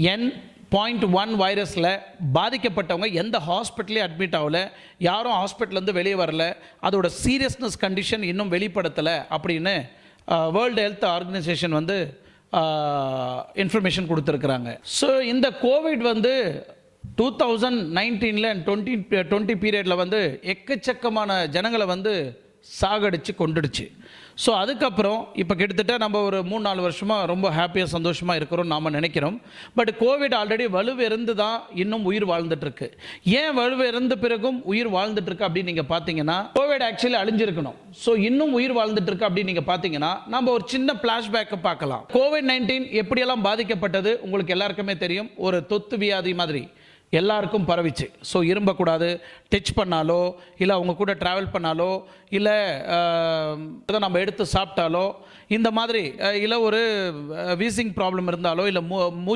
H1N1 வைரஸில் பாதிக்கப்பட்டவங்க எந்த ஹாஸ்பிட்டலே admit ஆகலை, யாரும் ஹாஸ்பிட்டல்லேருந்து வெளியே வரல, அதோட சீரியஸ்னஸ் கண்டிஷன் இன்னும் வெளிப்படுத்தலை அப்படின்னு வேர்ல்டு ஹெல்த் ஆர்கனைசேஷன் வந்து இன்ஃபர்மேஷன் கொடுத்துருக்குறாங்க. ஸோ இந்த கோவிட் வந்து 2019 அண்ட் 2020 பீரியடில் வந்து எக்கச்சக்கமான ஜனங்களை வந்து சாகடிச்சு கொண்டுடுச்சு. ஸோ அதுக்கப்புறம் இப்போ கிட்டத்தட்ட நம்ம ஒரு 3-4 வருஷமாக ரொம்ப ஹாப்பியாக சந்தோஷமாக இருக்கிறோம் நாம் நினைக்கிறோம். பட் கோவிட் ஆல்ரெடி வலுவிருந்து தான் இன்னும் உயிர் வாழ்ந்துட்டுருக்கு. ஏன் வலுவிருந்த பிறகும் உயிர் வாழ்ந்துட்டுருக்கு அப்படின்னு நீங்கள் பார்த்தீங்கன்னா, கோவிட் ஆக்சுவலி அழிஞ்சிருக்கணும். ஸோ இன்னும் உயிர் வாழ்ந்துட்டுருக்கு அப்படின்னு நீங்கள் பார்த்தீங்கன்னா, நம்ம ஒரு சின்ன ஃப்ளாஷ்பேக்கை பார்க்கலாம். கோவிட்-19 எப்படியெல்லாம் பாதிக்கப்பட்டது உங்களுக்கு எல்லாருக்குமே தெரியும். ஒரு தொத்து வியாதி மாதிரி எல்லாருக்கும் பரவிச்சு. ஸோ இரும்பக்கூடாது, டச் பண்ணாலோ, இல்லை அவங்க கூட ட்ராவல் பண்ணாலோ, இல்லை நம்ம எடுத்து சாப்பிட்டாலோ, இந்த மாதிரி இல்லை ஒரு வீசிங் ப்ராப்ளம் இருந்தாலோ, இல்லை மூச்சு